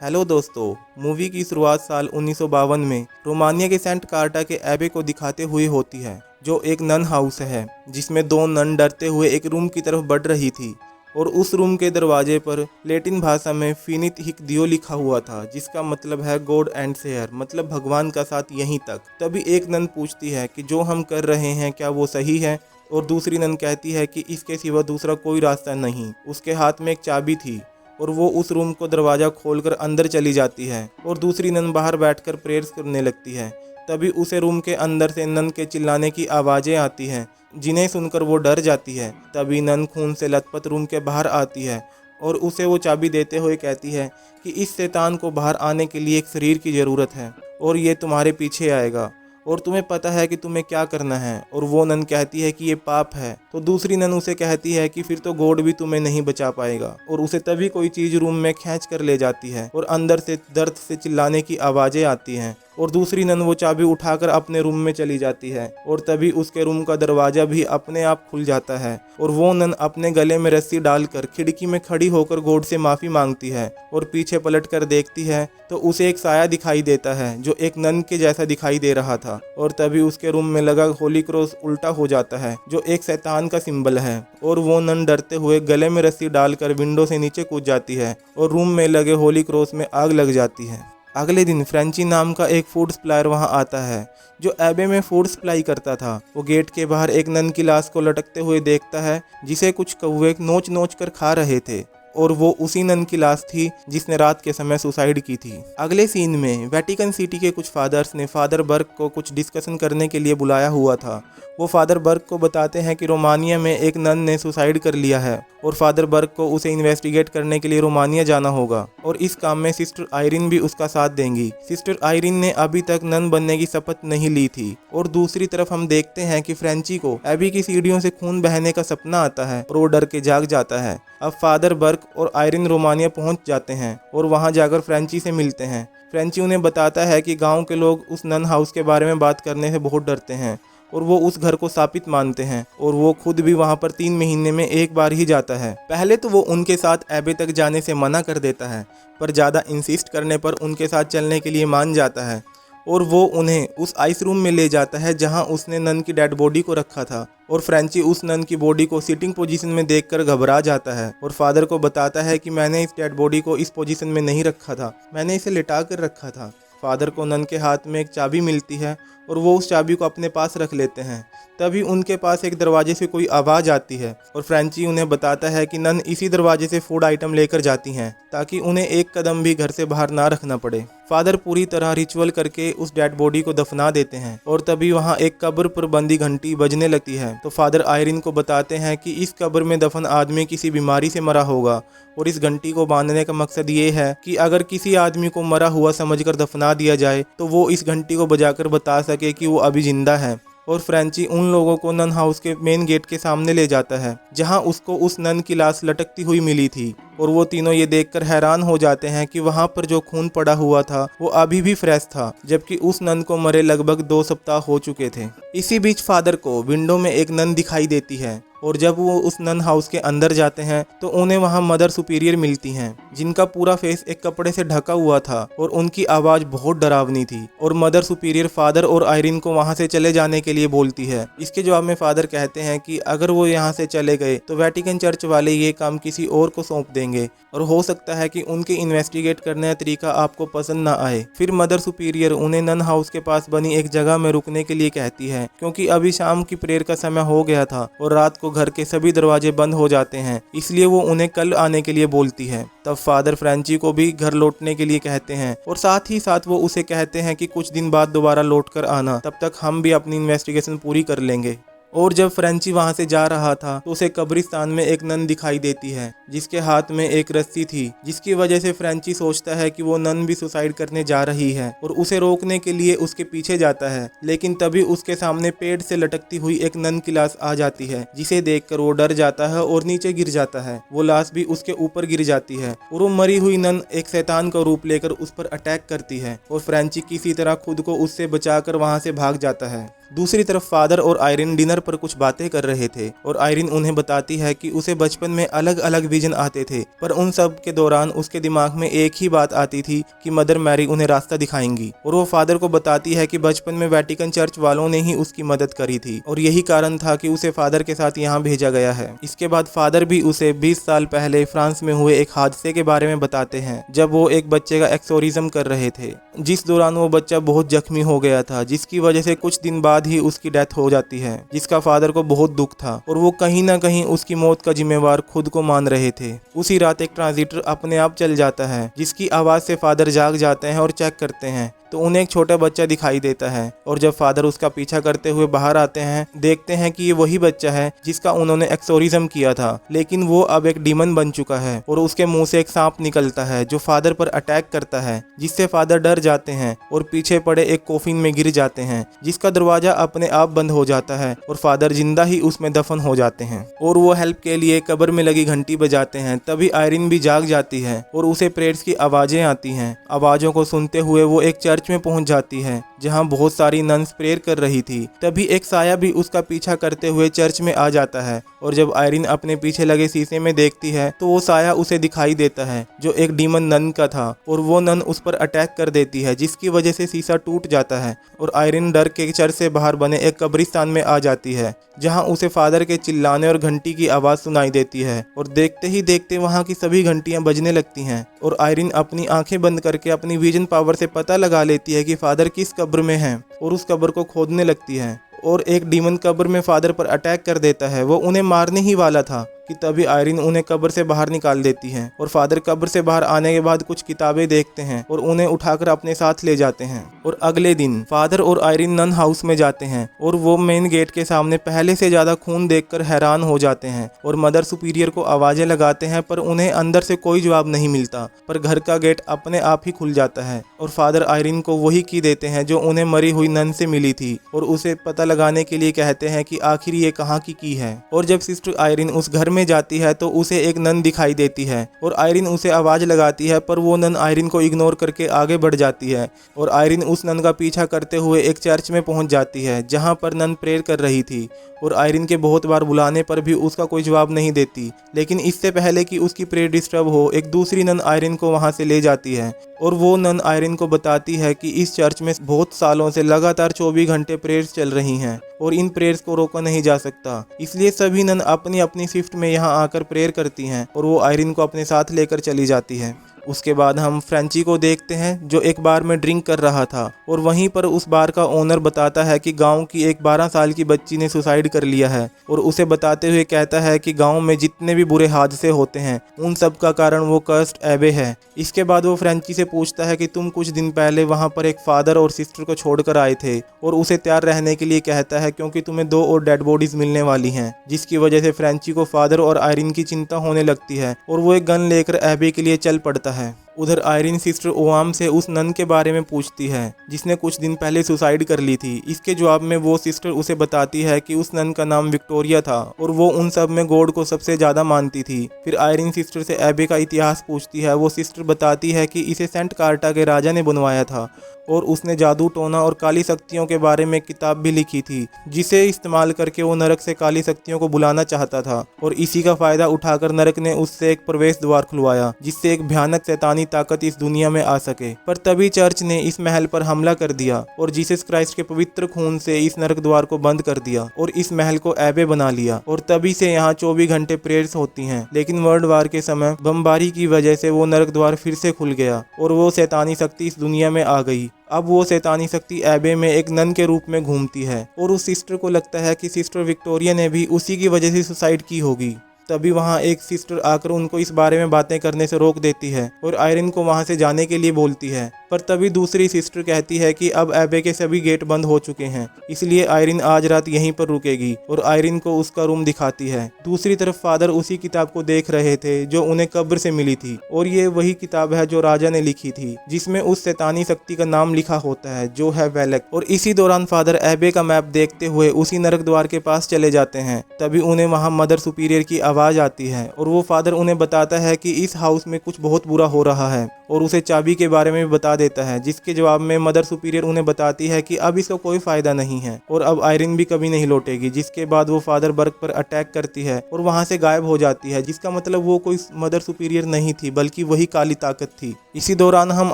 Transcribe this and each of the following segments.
Hello दोस्तों, movie की शुरुआत साल 1952 में रोमानिया के सेंट कार्टा के एबे को दिखाते हुए होती है, जो एक नन हाउस है जिसमें दो नन डरते हुए एक रूम की तरफ बढ़ रही थी और उस रूम के दरवाजे पर लैटिन भाषा में फिनित हिक दियो लिखा हुआ था, जिसका मतलब है गॉड एंड शेयर, मतलब भगवान का साथ यहीं तक। तभी एक नन पूछती है कि जो हम कर रहे हैं क्या वो सही है, और दूसरी नन कहती है कि इसके सिवा दूसरा कोई रास्ता नहीं। उसके हाथ में एक चाबी थी और वो उस रूम को दरवाज़ा खोलकर अंदर चली जाती है और दूसरी नन बाहर बैठकर प्रेयर्स करने लगती है। तभी उसे रूम के अंदर से नन के चिल्लाने की आवाज़ें आती हैं, जिन्हें सुनकर वो डर जाती है। तभी नन खून से लथपथ रूम के बाहर आती है और उसे वो चाबी देते हुए कहती है कि इस शैतान को बाहर आने के लिए एक शरीर की ज़रूरत है और ये तुम्हारे पीछे आएगा और तुम्हें पता है कि तुम्हें क्या करना है। और वो नन कहती है कि ये पाप है। तो दूसरी नन उसे कहती है कि फिर तो गॉड भी तुम्हें नहीं बचा पाएगा। और उसे तभी कोई चीज़ रूम में खींच कर ले जाती है और अंदर से दर्द से चिल्लाने की आवाज़ें आती हैं और दूसरी नन वो चाबी उठाकर अपने रूम में चली जाती है और तभी उसके रूम का दरवाज़ा भी अपने आप खुल जाता है और वो नन अपने गले में रस्सी डालकर खिड़की में खड़ी होकर गॉड से माफ़ी मांगती है और पीछे पलट कर देखती है तो उसे एक साया दिखाई देता है जो एक नन के जैसा दिखाई दे रहा था। और तभी उसके रूम में लगा होली क्रॉस उल्टा हो जाता है जो एक शैतान का सिंबल है और वो नन डरते हुए गले में रस्सी डालकर विंडो से नीचे कूद जाती है और रूम में लगे होली क्रॉस में आग लग जाती है। अगले दिन फ्रेंची नाम का एक फूड सप्लायर वहां आता है जो एबे में फूड सप्लाई करता था। वो गेट के बाहर एक नन की लाश को लटकते हुए देखता है जिसे कुछ कौवे नोच नोच कर खा रहे थे और वो उसी नन की लाश थी जिसने रात के समय सुसाइड की थी। अगले सीन में वेटिकन सिटी के कुछ फादर्स ने फादर बर्ग को कुछ डिस्कशन करने के लिए बुलाया हुआ था। वो फादर बर्ग को बताते हैं कि रोमानिया में एक नन ने सुसाइड कर लिया है और फादर बर्ग को उसे इन्वेस्टिगेट करने के लिए रोमानिया जाना होगा और इस काम में सिस्टर आयरिन भी उसका साथ देंगी। सिस्टर आयरिन ने अभी तक नन बनने की शपथ नहीं ली थी। और दूसरी तरफ हम देखते हैं कि फ्रेंची को एबी की सीढ़ियों से खून बहने का सपना आता है और वो डर के जाग जाता है। अब फादर बर्ग और आयरिन रोमानिया पहुंच जाते हैं और वहां जाकर फ्रेंची से मिलते हैं। फ्रेंची उन्हें बताता है कि गांव के लोग उस नन हाउस के बारे में बात करने से बहुत डरते हैं और वो उस घर को शापित मानते हैं और वो खुद भी वहां पर 3 महीने में एक बार ही जाता है। पहले तो वो उनके साथ एबे तक जाने से मना कर देता है, पर ज़्यादा इंसिस्ट करने पर उनके साथ चलने के लिए मान जाता है और वो उन्हें उस आइस रूम में ले जाता है जहां उसने नन की डेड बॉडी को रखा था। और फ्रेंची उस नन की बॉडी को सिटिंग पोजीशन में देखकर घबरा जाता है और फादर को बताता है कि मैंने इस डेड बॉडी को इस पोजीशन में नहीं रखा था, मैंने इसे लिटा कर रखा था। फादर को नन के हाथ में एक चाबी मिलती है और वो उस चाबी को अपने पास रख लेते हैं। तभी उनके पास एक दरवाजे से कोई आवाज़ आती है और फ्रेंची उन्हें बताता है कि नन इसी दरवाजे से फूड आइटम लेकर जाती हैं ताकि उन्हें एक कदम भी घर से बाहर ना रखना पड़े। फादर पूरी तरह रिचुअल करके उस डेड बॉडी को दफना देते हैं और तभी वहाँ एक कब्र पर बंदी घंटी बजने लगती है। तो फादर आयरिन को बताते हैं कि इस कब्र में दफन आदमी किसी बीमारी से मरा होगा और इस घंटी को बांधने का मकसद ये है कि अगर किसी आदमी को मरा हुआ समझकर दफना दिया जाए तो वो इस घंटी को बजाकर बता सके कि वो अभी जिंदा है। और फ्रेंची उन लोगों को नन हाउस के मेन गेट के सामने ले जाता है जहां उसको उस नन की लाश लटकती हुई मिली थी और वो तीनों ये देखकर हैरान हो जाते हैं कि वहां पर जो खून पड़ा हुआ था वो अभी भी फ्रेश था, जबकि उस नन को मरे लगभग 2 सप्ताह हो चुके थे। इसी बीच फादर को विंडो में एक नन दिखाई देती है और जब वो उस नन हाउस के अंदर जाते हैं तो उन्हें वहां मदर सुपीरियर मिलती हैं जिनका पूरा फेस एक कपड़े से ढका हुआ था और उनकी आवाज़ बहुत डरावनी थी। और मदर सुपीरियर फादर और आयरिन को वहां से चले जाने के लिए बोलती है। इसके जवाब में फादर कहते हैं कि अगर वो यहाँ से चले गए तो वेटिकन चर्च वाले ये काम किसी और को सौंप देंगे और हो सकता है कि उनके इन्वेस्टिगेट करने का तरीका आपको पसंद ना आए। फिर मदर सुपीरियर उन्हें नन हाउस के पास बनी एक जगह में रुकने के लिए कहती है क्योंकि अभी शाम की प्रेयर का समय हो गया था और रात को घर के सभी दरवाजे बंद हो जाते हैं, इसलिए वो उन्हें कल आने के लिए बोलती है। तब फादर फ्रेंची को भी घर लौटने के लिए कहते हैं और साथ ही साथ वो उसे कहते हैं कि कुछ दिन बाद दोबारा लौट कर आना, तब तक हम भी अपनी इन्वेस्टिगेशन पूरी कर लेंगे। और जब फ्रेंची वहां से जा रहा था तो उसे कब्रिस्तान में एक नन दिखाई देती है जिसके हाथ में एक रस्सी थी, जिसकी वजह से फ्रेंची सोचता है कि वो नन भी सुसाइड करने जा रही है और उसे रोकने के लिए उसके पीछे जाता है। लेकिन तभी उसके सामने पेड़ से लटकती हुई एक नन की लाश आ जाती है जिसे देखकर वो डर जाता है और नीचे गिर जाता है। वो लाश भी उसके ऊपर गिर जाती है और वो मरी हुई नन एक शैतान का रूप लेकर उस पर अटैक करती है और फ्रेंची किसी तरह खुद को उससे बचाकर वहां से भाग जाता है। दूसरी तरफ फादर और आयरिन डिनर पर कुछ बातें कर रहे थे और आयरिन उन्हें बताती है कि उसे बचपन में अलग अलग विजन आते थे, पर उन सब के दौरान उसके दिमाग में एक ही बात आती थी कि मदर मैरी उन्हें रास्ता दिखाएंगी। और वो फादर को बताती है कि बचपन में वेटिकन चर्च वालों ने ही उसकी मदद करी थी और यही कारण था कि उसे फादर के साथ यहाँ भेजा गया है। इसके बाद फादर भी उसे 20 साल पहले फ्रांस में हुए एक हादसे के बारे में बताते हैं जब वो एक बच्चे का एक्सोरिज्म कर रहे थे, जिस दौरान वो बच्चा बहुत जख्मी हो गया था, जिसकी वजह से कुछ दिन बाद ही उसकी डेथ हो जाती है, जिसका फादर को बहुत दुख था और वो कहीं ना कहीं उसकी मौत का जिम्मेवार खुद को मान रहे थे। उसी रात एक ट्रांजिटर अपने आप चल जाता है, जिसकी आवाज से फादर जाग जाते हैं और चेक करते हैं तो उन्हें एक छोटा बच्चा दिखाई देता है और जब फादर उसका पीछा करते हुए बाहर आते हैं देखते हैं कि ये वही बच्चा है जिसका उन्होंने एक्सोरिज्म किया था, लेकिन वो अब एक डीमन बन चुका है और उसके मुंह से एक सांप निकलता है जो फादर पर अटैक करता है, जिससे फादर डर जाते हैं और पीछे पड़े एक कोफिन में गिर जाते हैं जिसका दरवाजा अपने आप बंद हो जाता है और फादर जिंदा ही उसमें दफन हो जाते हैं। और वो हेल्प के लिए कब्र में लगी घंटी बजाते हैं। तभी आयरिन भी जाग जाती है और उसे प्रेयर्स की आवाजें आती हैं। आवाजों को सुनते हुए वो एक चर्च में पहुंच जाती है जहां बहुत सारी नन्स प्रेयर कर रही थी। तभी एक साया भी उसका पीछा करते हुए चर्च में आ जाता है और जब आयरिन अपने पीछे लगे शीशे में देखती है तो वो साया उसे दिखाई देता है जो एक डीमन नन का था और वो नन उस पर अटैक कर देती है, जिसकी वजह से शीशा टूट जाता है और आयरिन डर के चर्च से बाहर बने एक कब्रिस्तान में आ जाती है जहां उसे फादर के चिल्लाने और घंटी की आवाज सुनाई देती है और देखते ही देखते वहां की सभी घंटियां बजने लगती हैं और आयरिन अपनी आंखें बंद करके अपनी विजन पावर से पता लगा लेती है कि फादर किस कब्र में है और उस कब्र को खोदने लगती है और एक डीमन कब्र में फादर पर अटैक कर देता है। वो उन्हें मारने ही वाला था कि तभी आयरिन उन्हें कब्र से बाहर निकाल देती है और फादर कब्र से बाहर आने के बाद कुछ किताबें देखते हैं और उन्हें उठाकर अपने साथ ले जाते हैं। और अगले दिन फादर और आयरिन नन हाउस में जाते हैं और वो मेन गेट के सामने पहले से ज्यादा खून देखकर हैरान हो जाते हैं और मदर सुपीरियर को आवाजें लगाते हैं पर उन्हें अंदर से कोई जवाब नहीं मिलता, पर घर का गेट अपने आप ही खुल जाता है और फादर आयरिन को वही की देते हैं जो उन्हें मरी हुई नन से मिली थी और उसे पता लगाने के लिए कहते हैं कि आखिर ये कहाँ की है। और जब सिस्टर आयरिन उस घर में जाती है तो उसे एक नन दिखाई देती है और आयरिन उसे आवाज लगाती है पर वो नन आयरिन को इग्नोर करके आगे बढ़ जाती है और आयरिन उस नन का पीछा करते हुए एक चर्च में पहुंच जाती है जहां पर नन प्रेयर कर रही थी और आयरिन के बहुत बार बुलाने पर भी उसका कोई जवाब नहीं देती। लेकिन इससे पहले कि उसकी प्रेयर डिस्टर्ब हो एक दूसरी नन आयरिन को वहां से ले जाती है और वो नन आयरिन को बताती है कि इस चर्च में बहुत सालों से लगातार 24 घंटे प्रेयर्स चल रही हैं और इन प्रेयर्स को रोका नहीं जा सकता, इसलिए सभी नन अपनी अपनी शिफ्ट में यहाँ आकर प्रेयर करती हैं और वो आयरिन को अपने साथ लेकर चली जाती है। उसके बाद हम फ्रेंची को देखते हैं जो एक बार में ड्रिंक कर रहा था और वहीं पर उस बार का ओनर बताता है कि गांव की एक 12 साल की बच्ची ने सुसाइड कर लिया है और उसे बताते हुए कहता है कि गांव में जितने भी बुरे हादसे होते हैं उन सब का कारण वो कर्स्ड एबे है। इसके बाद वो फ्रेंची से पूछता है कि तुम कुछ दिन पहले वहां पर एक फादर और सिस्टर को छोड़कर आए थे और उसे तैयार रहने के लिए कहता है क्योंकि तुम्हें 2 और डेड बॉडीज मिलने वाली हैं, जिसकी वजह से फ्रेंची को फादर और आयरिन की चिंता होने लगती है और वो एक गन लेकर एबे के लिए चल पड़ता है। उधर आयरिन सिस्टर ओआम से उस नन के बारे में पूछती है जिसने कुछ दिन पहले सुसाइड कर ली थी। इसके जवाब में वो सिस्टर उसे बताती है कि उस नन का नाम विक्टोरिया था और वो उन सब में गॉड को सबसे ज्यादा मानती थी। फिर आयरिन सिस्टर से एबे का इतिहास पूछती है। वो सिस्टर बताती है कि इसे सेंट कार्टा के राजा ने बनवाया था और उसने जादू टोना और काली शक्तियों के बारे में किताब भी लिखी थी जिसे इस्तेमाल करके वो नरक से काली शक्तियों को बुलाना चाहता था और इसी का फायदा उठाकर नरक ने उससे एक प्रवेश द्वार खुलवाया जिससे एक भयानक शैतानी ताकत इस दुनिया में आ सके। पर तभी चर्च ने इस महल पर हमला कर दिया और जीसस क्राइस्ट के पवित्र खून से इस नरक द्वार को बंद कर दिया और इस महल को एबे बना लिया और तभी से यहाँ 24 घंटे प्रेयर्स होती हैं। लेकिन वर्ल्ड वार के समय बमबारी की वजह से वो नरक द्वार फिर से खुल गया और वो शैतानी शक्ति इस दुनिया में आ गई। अब वो शैतानी शक्ति एबे में एक नन के रूप में घूमती है और उस सिस्टर को लगता है कि सिस्टर विक्टोरिया ने भी उसी की वजह से सुसाइड की होगी। तभी वहाँ एक सिस्टर आकर उनको इस बारे में बातें करने से रोक देती है और आयरिन को वहाँ से जाने के लिए बोलती है। पर तभी दूसरी सिस्टर कहती है कि अब एबे के सभी गेट बंद हो चुके हैं, इसलिए आयरिन आज रात यहीं पर रुकेगी और आयरिन को उसका रूम दिखाती है। दूसरी तरफ फादर उसी किताब को देख रहे थे जो उन्हें कब्र से मिली थी और ये वही किताब है जो राजा ने लिखी थी जिसमें उस शैतानी शक्ति का नाम लिखा होता है जो है वेलक। और इसी दौरान फादर एबे का मैप देखते हुए उसी नरक द्वार के पास चले जाते हैं। तभी उन्हें वहाँ मदर सुपीरियर की आवाज आती है और वो फादर उन्हें बताता है कि इस हाउस में कुछ बहुत बुरा हो रहा है और उसे चाबी के बारे में भी बता देता है, जिसके जवाब में मदर सुपीरियर उन्हें बताती है कि अब इसका कोई फायदा नहीं है और अब आयरिन भी कभी नहीं लौटेगी। जिसके बाद वो फादर बर्ग पर अटैक करती है और वहां से गायब हो जाती है, जिसका मतलब वो कोई मदर सुपीरियर नहीं थी बल्कि वही काली ताकत थी। इसी दौरान हम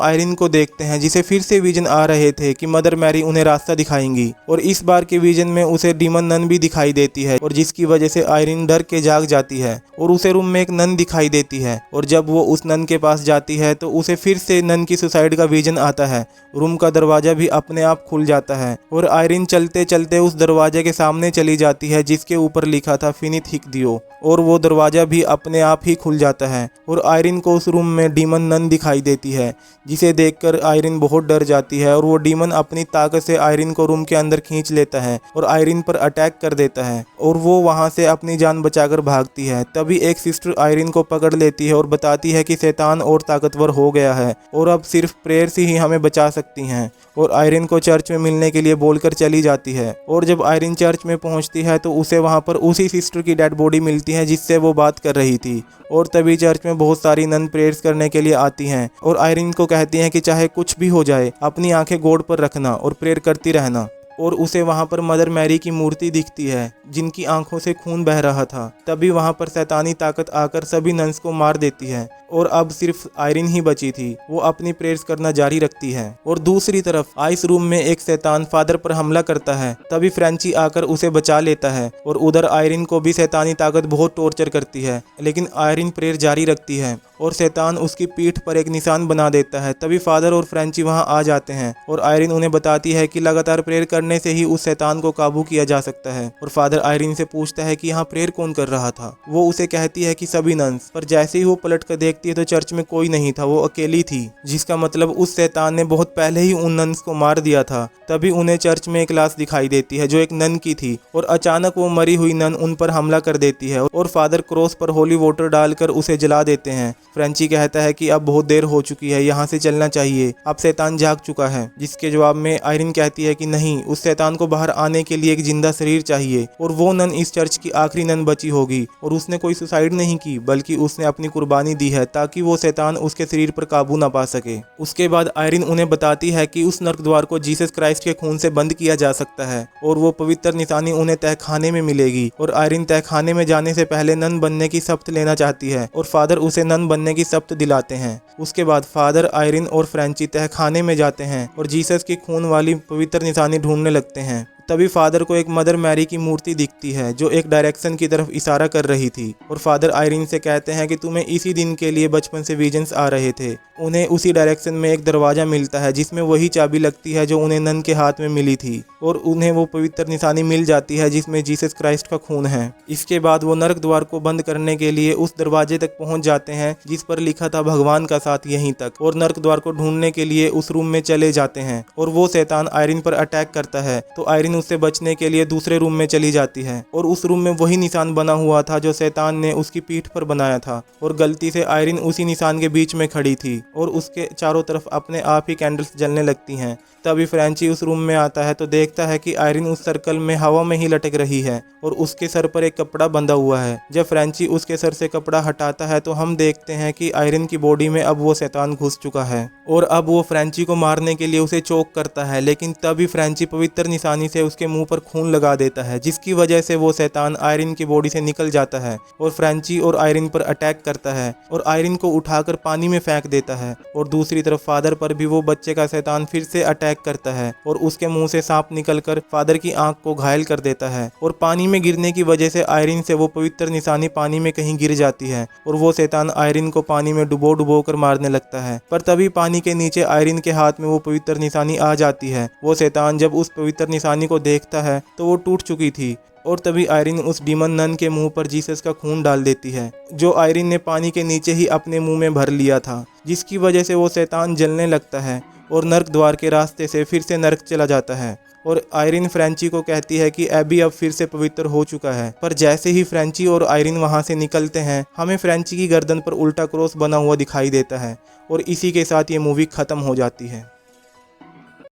आयरिन को देखते हैं जिसे फिर से विजन आ रहे थे कि मदर मैरी उन्हें रास्ता दिखाएंगी और इस बार के विजन में उसे डीमन नन भी दिखाई देती है और जिसकी वजह से आयरिन डर के जाग जाती है और उसे रूम में एक नन दिखाई देती है और जब वो उस नन के पास जाती है तो उसे फिर से नन की सुसाइड का विजन आता है। रूम का दरवाजा भी अपने आप खुल जाता है और आयरिन चलते चलते उस दरवाजे के सामने चली जाती है जिसके ऊपर लिखा था फिनिथ हिक दियो और वो दरवाजा भी अपने आप ही खुल जाता है और आयरिन को उस रूम में डीमन नन दिखाई देती है, जिसे देखकर आयरिन बहुत डर जाती है और वो डीमन अपनी ताकत से आयरिन को रूम के अंदर खींच लेता है और आयरिन पर अटैक कर देता है और वो वहां से अपनी जान बचाकर भागती है। तभी एक सिस्टर आयरिन को पकड़ लेती है और बताती है कि शैतान और ताकतवर हो गया है और अब सिर्फ प्रेयर से ही हमें बचा सकती हैं और आयरिन को चर्च में मिलने के लिए बोलकर चली जाती है। और जब आयरिन चर्च में पहुंचती है तो उसे वहां पर उसी सिस्टर की डेड बॉडी मिलती है जिससे वो बात कर रही थी और तभी चर्च में बहुत सारी नन प्रेयर्स करने के लिए आती हैं और आयरिन को कहती हैं कि चाहे कुछ भी हो जाए अपनी आंखें गॉड पर रखना और प्रेयर करती रहना। और उसे वहां पर मदर मैरी की मूर्ति दिखती है जिनकी आंखों से खून बह रहा था। तभी वहां पर शैतानी ताकत आकर सभी नन्स को मार देती है और अब सिर्फ आयरिन ही बची थी। वो अपनी प्रेयर्स करना जारी रखती है और दूसरी तरफ आइस रूम में एक शैतान फादर पर हमला करता है। तभी फ्रेंची आकर उसे बचा लेता है और उधर आयरिन को भी शैतानी ताकत बहुत टॉर्चर करती है, लेकिन आयरिन प्रेयर जारी रखती है और शैतान उसकी पीठ पर एक निशान बना देता है। तभी फादर और फ्रेंची वहां आ जाते हैं और आयरिन उन्हें बताती है कि लगातार प्रेयर करने से ही उस शैतान को काबू किया जा सकता है। और फादर आयरिन से पूछता है कि यहाँ प्रेयर कौन कर रहा था। वो उसे कहती है कि सभी नन्स, पर जैसे ही वो पलट कर देखती है तो चर्च में कोई नहीं था, वो अकेली थी, जिसका मतलब उस शैतान ने बहुत पहले ही उन नन्स को मार दिया था। तभी उन्हें चर्च में एक लाश दिखाई देती है जो एक नन की थी और अचानक वो मरी हुई नन उन पर हमला कर देती है और फादर क्रॉस पर होली वाटर डालकर उसे जला देते हैं। फ्रेंची कहता है कि अब बहुत देर हो चुकी है, यहाँ से चलना चाहिए, अब शैतान जाग चुका है। जिसके जवाब में आयरिन कहती है कि नहीं, उस शैतान को बाहर आने के लिए एक जिंदा शरीर चाहिए और वो नन इस चर्च की आखिरी नन बची होगी और उसने कोई सुसाइड नहीं की बल्कि उसने अपनी कुर्बानी दी है ताकि वो शैतान उसके शरीर पर काबू ना पा सके। उसके बाद आयरिन उन्हें बताती है कि उस नर्क द्वार को जीसस क्राइस्ट के खून से बंद किया जा सकता है और वो पवित्र निशानी उन्हें तहखाने में मिलेगी। और आयरिन तहखाने में जाने से पहले नन बनने की शपथ लेना चाहती है और फादर उसे नन बनने की शपथ दिलाते हैं। उसके बाद फादर, आयरिन और फ्रेंची तहखाने में जाते हैं और जीसस की खून वाली पवित्र निशानी ढूंढने लगते हैं। तभी फादर को एक मदर मैरी की मूर्ति दिखती है जो एक डायरेक्शन की तरफ इशारा कर रही थी और फादर आयरिन से कहते हैं कि तुम्हें इसी दिन के लिए बचपन से विजन्स आ रहे थे। उन्हें उसी डायरेक्शन में एक दरवाजा मिलता है जिसमें वही चाबी लगती है जो उन्हें नन के हाथ में मिली थी और उन्हें वो पवित्र निशानी मिल जाती है जिसमें जीसस क्राइस्ट का खून है। इसके बाद वो नरक द्वार को बंद करने के लिए उस दरवाजे तक पहुंच जाते हैं जिस पर लिखा था भगवान का साथ यहीं तक और नरक द्वार को ढूंढने के लिए उस रूम में चले जाते हैं और वो शैतान आयरिन पर अटैक करता है तो आयरिन उससे बचने के लिए दूसरे रूम में चली जाती है और उस रूम में वही निशान बना हुआ था जो शैतान ने उसकी पीठ पर बनाया था और गलती से आयरिन उसी निशान के बीच में खड़ी थी और उसके चारों तरफ अपने आप ही कैंडल्स जलने लगती हैं। तभी फ्रेंची उस रूम में आता है तो देखता है कि आयरिन उस सर्कल में हवा में ही लटक रही है और उसके सर पर एक कपड़ा बंधा हुआ है। जब फ्रेंची उसके सर से कपड़ा हटाता है तो हम देखते हैं कि आयरिन की बॉडी में अब वो शैतान घुस चुका है और अब वो फ्रेंची को मारने के लिए उसे चोक करता है, लेकिन तभी फ्रेंची पवित्र निशानी से उसके मुंह पर खून लगा देता है जिसकी वजह से वो शैतान आयरिन की बॉडी से निकल जाता है और फ्रेंची और आयरिन पर अटैक करता है और आयरिन को उठाकर पानी में फेंक देता है। और दूसरी तरफ फादर पर भी वो बच्चे का शैतान फिर से अटैक करता है और उसके मुंह से सांप निकलकर फादर की आंख को घायल कर देता है और पानी में गिरने की वजह से आयरिन से वो पवित्र निशानी पानी में कहीं गिर जाती है और वो शैतान आयरिन को पानी में डुबो डुबो कर मारने लगता है। पर तभी पानी के नीचे आयरिन के हाथ में वो पवित्र निशानी आ जाती है। वो शैतान जब उस पवित्र निशानी को देखता है तो वो टूट चुकी थी और तभी आयरिन उस डीमन नन के मुंह पर जीसस का खून डाल देती है जो आयरिन ने पानी के नीचे ही अपने मुंह में भर लिया था, जिसकी वजह से वो शैतान जलने लगता है और नर्क द्वार के रास्ते से फिर से नर्क चला जाता है। और आयरिन फ्रेंची को कहती है कि एबी अब फिर से पवित्र हो चुका है। पर जैसे ही फ्रेंची और आयरिन वहां से निकलते हैं हमें फ्रेंची की गर्दन पर उल्टा क्रॉस बना हुआ दिखाई देता है और इसी के साथ ये मूवी खत्म हो जाती है।